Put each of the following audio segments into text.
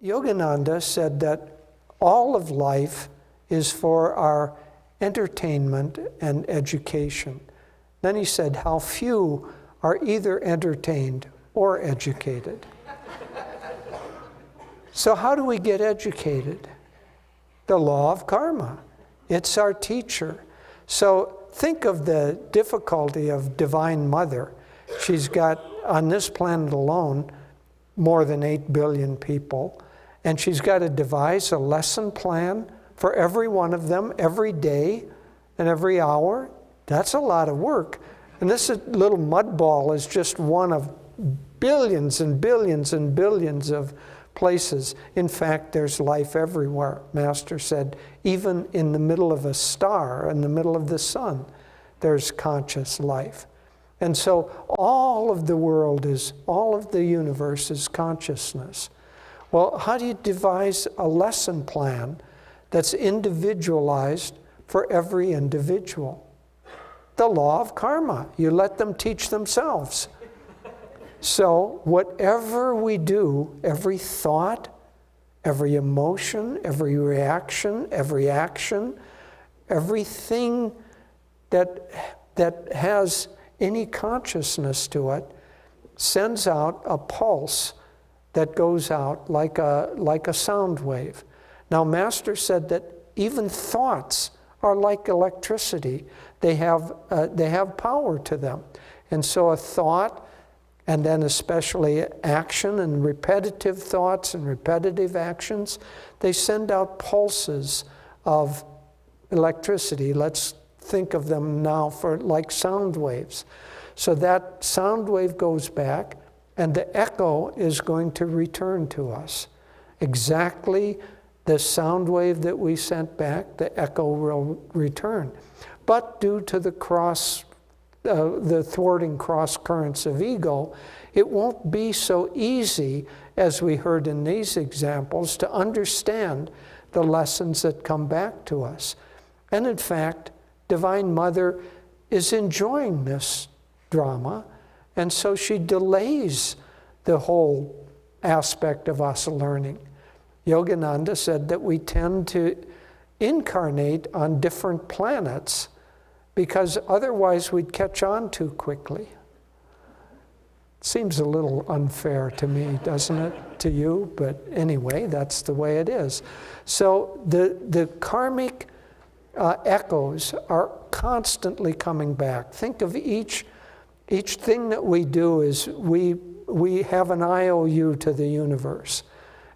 Yogananda said that all of life is for our entertainment and education. Then he said how few are either entertained or educated. So how do we get educated? The law of karma. It's our teacher. So think of the difficulty of Divine Mother. She's got, on this planet alone, more than 8 billion people. And she's got to devise a lesson plan for every one of them, every day and every hour. That's a lot of work. And this little mud ball is just one of billions and billions and billions of places. In fact, there's life everywhere. Master said, even in the middle of a star, in the middle of the sun, there's conscious life. And so all of the world is, all of the universe is consciousness. Well, how do you devise a lesson plan that's individualized for every individual? The law of karma. You let them teach themselves. So whatever we do, every thought, every emotion, every reaction, every action, everything that has any consciousness to it sends out a pulse that goes out like a sound wave. Now, Master said that even thoughts are like electricity. They have power to them. And so a thought, and then especially action and repetitive thoughts and repetitive actions, they send out pulses of electricity. Let's think of them now for like sound waves. So that sound wave goes back, and the echo is going to return to us. Exactly the sound wave that we sent back, the echo will return. But due to the thwarting cross currents of ego, it won't be so easy, as we heard in these examples, to understand the lessons that come back to us. And in fact, Divine Mother is enjoying this drama, and so she delays the whole aspect of us learning. Yogananda said that we tend to incarnate on different planets because otherwise we'd catch on too quickly. Seems a little unfair to me, doesn't it, to you? But anyway, that's the way it is. So the karmic echoes are constantly coming back. Think of each thing that we do is we have an IOU to the universe,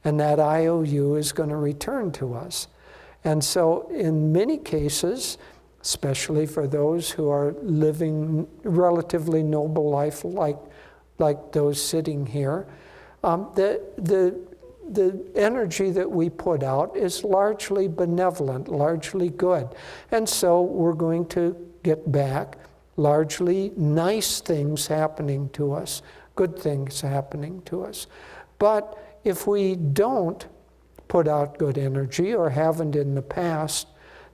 and that IOU is going to return to us. And so in many cases, especially for those who are living relatively noble life like those sitting here, the energy that we put out is largely benevolent, largely good. And so we're going to get back largely nice things happening to us, good things happening to us. But if we don't put out good energy or haven't in the past,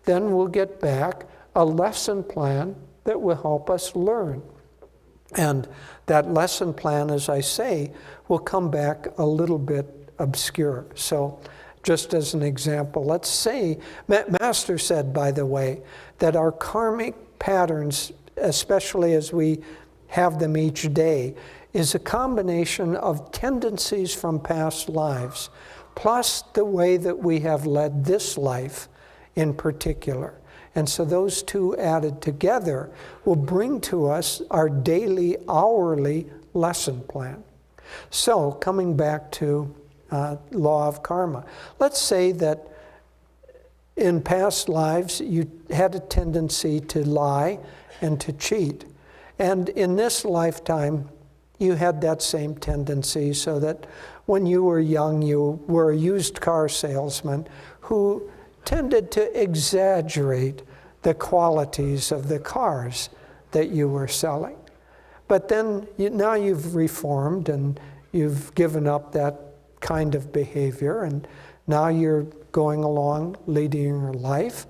then we'll get back a lesson plan that will help us learn. And that lesson plan, as I say, will come back a little bit obscure. So just as an example, let's say, Master said, by the way, that our karmic patterns, especially as we have them each day, is a combination of tendencies from past lives, plus the way that we have led this life in particular. And so those two added together will bring to us our daily, hourly lesson plan. So coming back to law of karma, let's say that in past lives you had a tendency to lie and to cheat. And in this lifetime, you had that same tendency, so that when you were young, you were a used car salesman who tended to exaggerate the qualities of the cars that you were selling. But then now you've reformed and you've given up that kind of behavior, and now you're going along leading your life.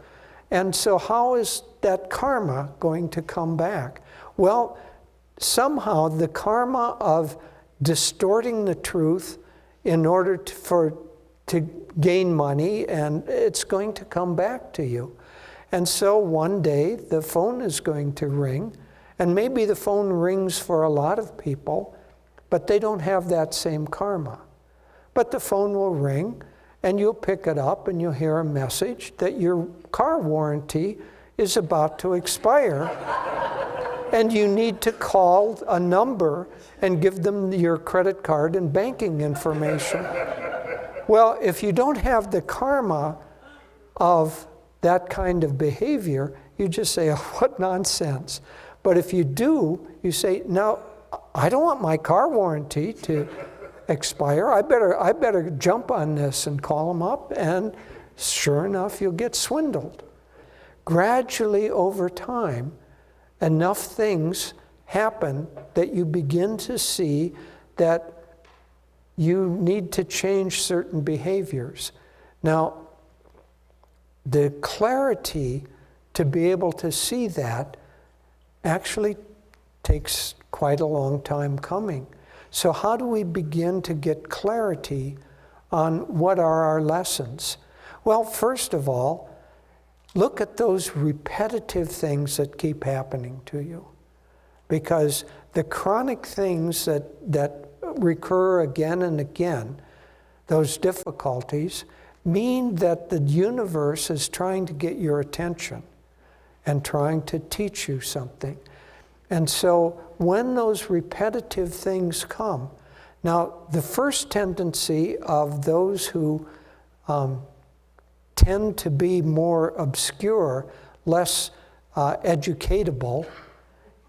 And so how is that karma going to come back? Well, somehow the karma of distorting the truth in order to gain money, and it's going to come back to you. And so one day the phone is going to ring, and maybe the phone rings for a lot of people, but they don't have that same karma. But the phone will ring, and you'll pick it up, and you'll hear a message that your car warranty is about to expire, and you need to call a number and give them your credit card and banking information. Well, if you don't have the karma of that kind of behavior, you just say, oh, what nonsense. But if you do, you say, now, I don't want my car warranty to expire. I better jump on this and call them up, and sure enough, you'll get swindled. Gradually, over time, enough things happen that you begin to see that you need to change certain behaviors. Now, the clarity to be able to see that actually takes quite a long time coming. So how do we begin to get clarity on what are our lessons? Well, first of all, look at those repetitive things that keep happening to you. Because the chronic things that recur again and again, those difficulties, mean that the universe is trying to get your attention and trying to teach you something. And so when those repetitive things come, now the first tendency of those who tend to be more obscure, less educatable,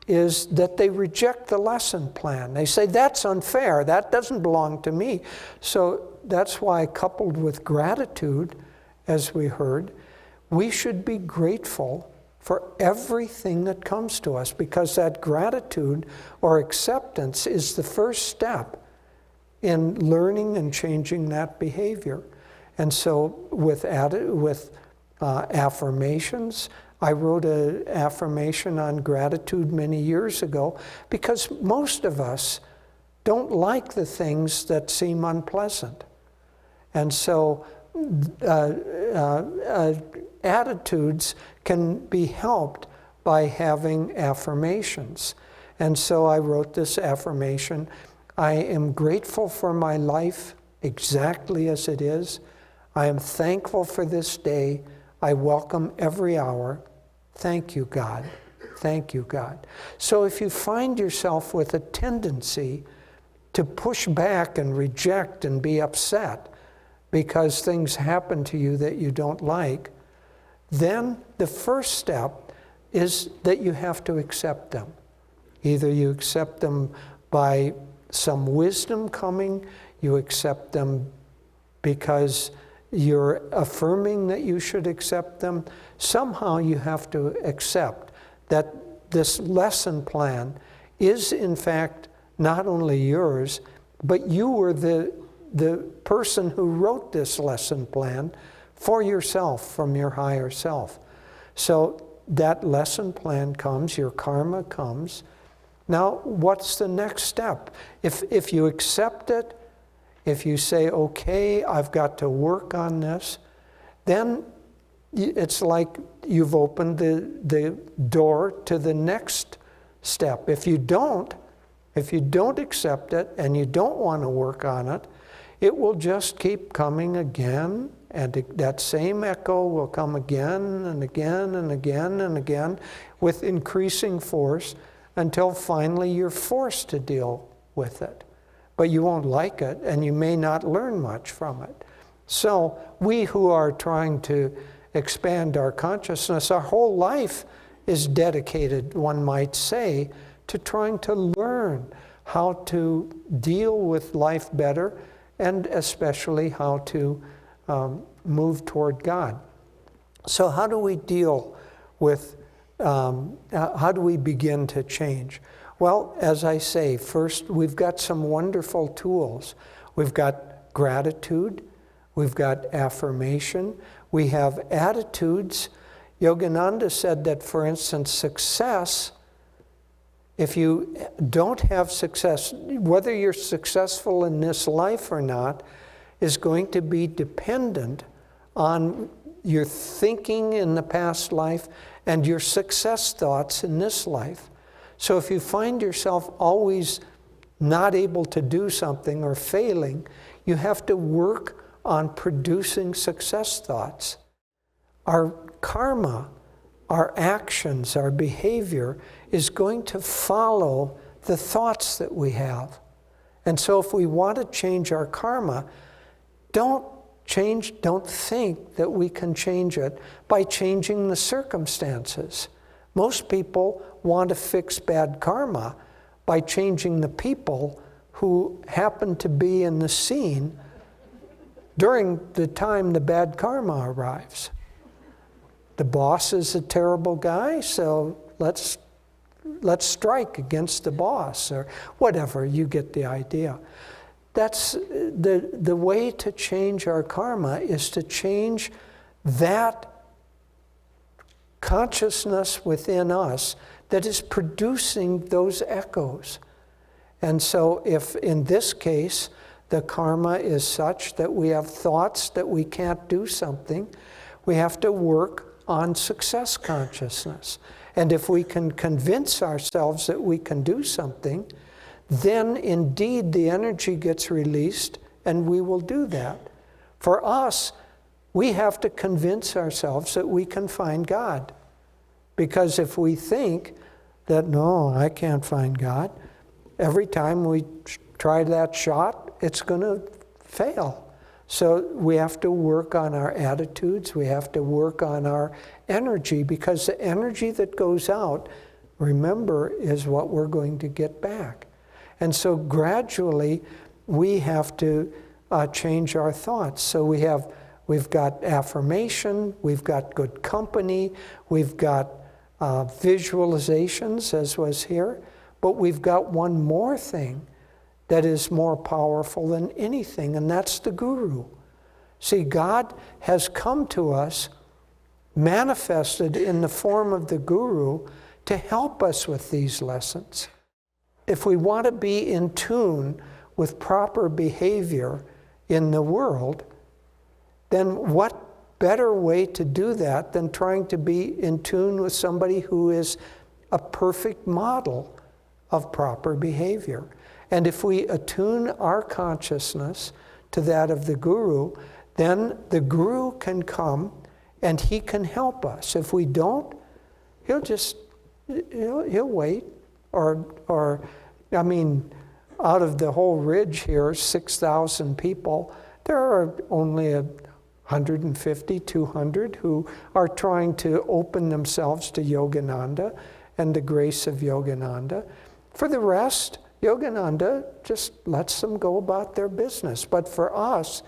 is that they reject the lesson plan. They say, that's unfair, that doesn't belong to me. So that's why, coupled with gratitude, as we heard, we should be grateful for everything that comes to us, because that gratitude or acceptance is the first step in learning and changing that behavior. And so with affirmations, I wrote an affirmation on gratitude many years ago, because most of us don't like the things that seem unpleasant. And so attitudes can be helped by having affirmations. And so I wrote this affirmation: I am grateful for my life exactly as it is. I am thankful for this day. I welcome every hour. Thank you, God. Thank you, God. So if you find yourself with a tendency to push back and reject and be upset because things happen to you that you don't like, then the first step is that you have to accept them. Either you accept them by some wisdom coming, you accept them because you're affirming that you should accept them. Somehow you have to accept that this lesson plan is in fact not only yours, but you were the person who wrote this lesson plan for yourself, from your higher self. So that lesson plan comes, your karma comes. Now, what's the next step? If you accept it, if you say, okay, I've got to work on this, then it's like you've opened the door to the next step. If you don't accept it and you don't want to work on it, it will just keep coming again, and that same echo will come again and again and again and again with increasing force until finally you're forced to deal with it. But you won't like it, and you may not learn much from it. So we who are trying to expand our consciousness, our whole life is dedicated, one might say, to trying to learn how to deal with life better, and especially how to move toward God. So how do we deal with, how do we begin to change? Well, as I say, first we've got some wonderful tools. We've got gratitude, we've got affirmation, we have attitudes. Yogananda said that, for instance, success, if you don't have success, whether you're successful in this life or not, is going to be dependent on your thinking in the past life and your success thoughts in this life. So if you find yourself always not able to do something or failing, you have to work on producing success thoughts. Our karma, our actions, our behavior is going to follow the thoughts that we have. And so if we want to change our karma, don't think that we can change it by changing the circumstances. Most people want to fix bad karma by changing the people who happen to be in the scene during the time the bad karma arrives. The boss is a terrible guy, so let's strike against the boss, or whatever. You get the idea. That's the way to change our karma, is to change that consciousness within us that is producing those echoes. And so if in this case the karma is such that we have thoughts that we can't do something, we have to work on success consciousness. And if we can convince ourselves that we can do something, then indeed the energy gets released and we will do that. For us, we have to convince ourselves that we can find God. Because if we think that, no, I can't find God, every time we try that shot, it's going to fail. So we have to work on our attitudes, we have to work on our energy, because the energy that goes out, remember, is what we're going to get back. And so gradually we have to change our thoughts. So we've got affirmation, we've got good company, we've got visualizations, as was here, but we've got one more thing that is more powerful than anything, and that's the Guru. See, God has come to us, manifested in the form of the Guru, to help us with these lessons. If we want to be in tune with proper behavior in the world, then what better way to do that than trying to be in tune with somebody who is a perfect model of proper behavior? And if we attune our consciousness to that of the Guru, then the Guru can come and he can help us. If we don't, he'll wait. Or I mean, out of the whole ridge here, 6,000 people, there are only 150, 200 who are trying to open themselves to Yogananda and the grace of Yogananda. For the rest, Yogananda just lets them go about their business. But for us,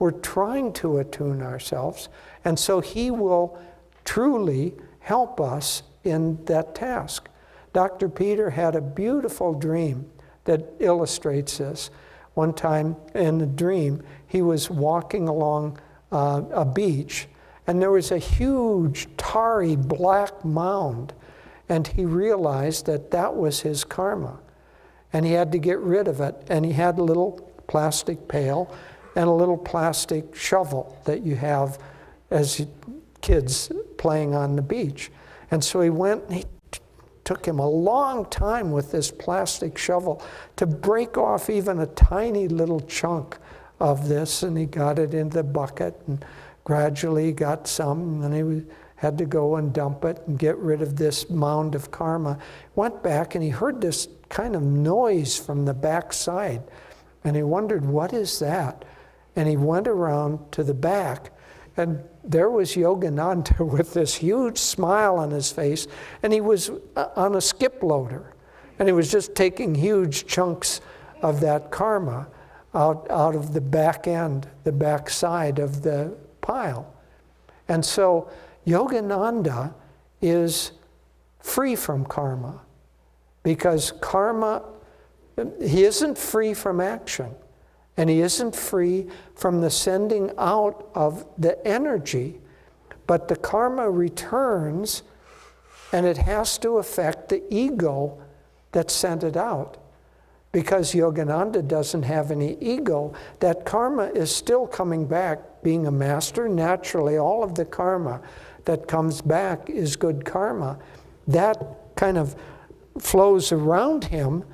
we're trying to attune ourselves, and so he will truly help us in that task. Dr. Peter had a beautiful dream that illustrates this. One time in the dream, he was walking along a beach, and there was a huge, tarry black mound, and he realized that that was his karma. And he had to get rid of it. And he had a little plastic pail and a little plastic shovel that you have as kids playing on the beach. And so he went, and took him a long time with this plastic shovel to break off even a tiny little chunk of this. And he got it in the bucket and gradually got some. And he had to go and dump it and get rid of this mound of karma. Went back and he heard this kind of noise from the backside. And he wondered, what is that? And he went around to the back, and there was Yogananda with this huge smile on his face, and he was on a skip loader. And he was just taking huge chunks of that karma out of the back end, the back side of the pile. And so Yogananda is free from karma, because karma, he isn't free from action, and he isn't free from the sending out of the energy, but the karma returns, and it has to affect the ego that sent it out. because Yogananda doesn't have any ego, that karma is still coming back. Being a master, naturally, all of the karma that comes back is good karma. That kind of flows around him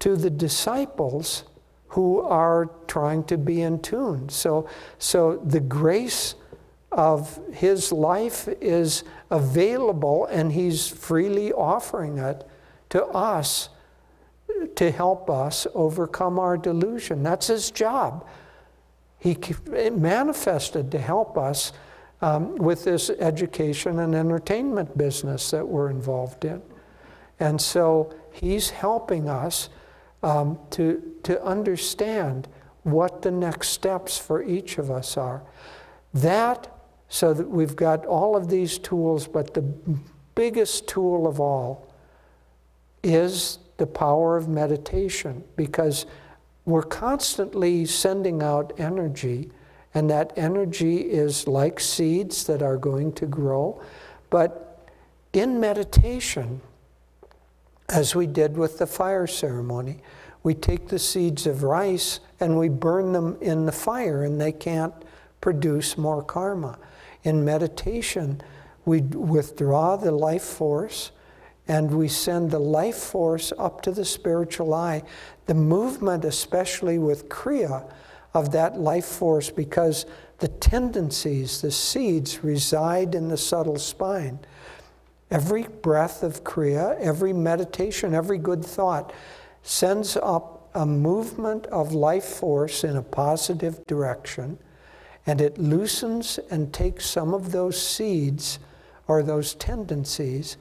to the disciples who are trying to be in tune. So the grace of his life is available, and he's freely offering it to us to help us overcome our delusion. That's his job. He manifested to help us with this education and entertainment business that we're involved in. And so he's helping us to understand what the next steps for each of us are. So that we've got all of these tools, but the biggest tool of all is the power of meditation, because we're constantly sending out energy, and that energy is like seeds that are going to grow. But in meditation, as we did with the fire ceremony, we take the seeds of rice and we burn them in the fire, and they can't produce more karma. In meditation, we withdraw the life force and we send the life force up to the spiritual eye. The movement, especially with Kriya, of that life force, because the tendencies, the seeds, reside in the subtle spine. Every breath of Kriya, every meditation, every good thought sends up a movement of life force in a positive direction, and it loosens and takes some of those seeds or those tendencies,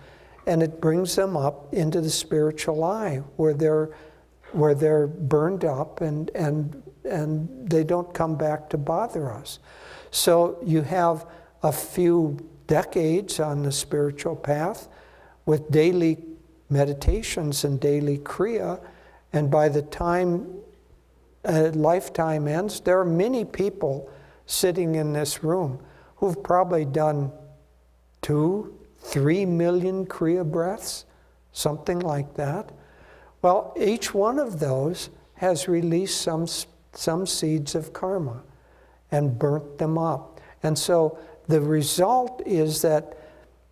and it brings them up into the spiritual eye where they're burned up and they don't come back to bother us. So you have a few decades on the spiritual path with daily meditations and daily Kriya, and by the time a lifetime ends, there are many people sitting in this room who've probably done 2-3 million Kriya breaths, something like that. Well, each one of those has released some seeds of karma and burnt them up. And so the result is that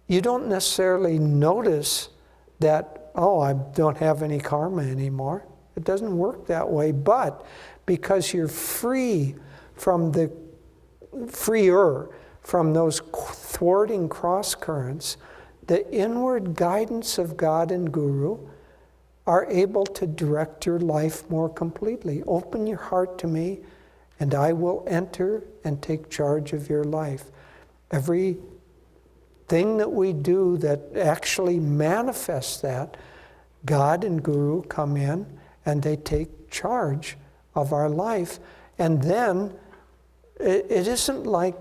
you don't necessarily notice that, oh, I don't have any karma anymore. It doesn't work that way. But because you're freer from those thwarting cross currents, the inward guidance of God and Guru are able to direct your life more completely. Open your heart to me, and I will enter and take charge of your life. Every thing that we do that actually manifests that, God and Guru come in and they take charge of our life. And then it isn't like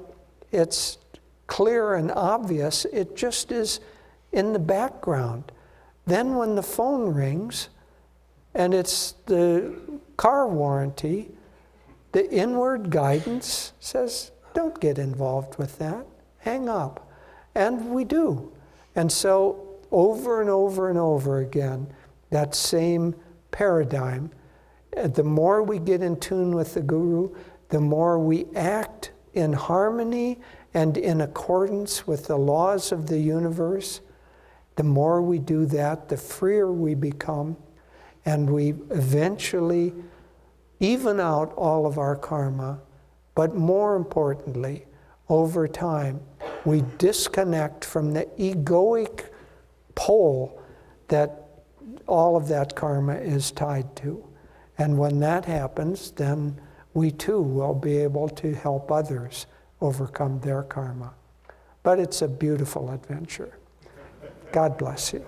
it's clear and obvious, it just is in the background. Then when the phone rings and it's the car warranty, the inward guidance says, don't get involved with that, hang up. And we do. And so over and over and over again, that same paradigm, the more we get in tune with the Guru, the more we act in harmony and in accordance with the laws of the universe. The more we do that, the freer we become, and we eventually even out all of our karma. But more importantly, over time, we disconnect from the egoic pole that all of that karma is tied to. And when that happens, then we too will be able to help others overcome their karma. But it's a beautiful adventure. God bless you.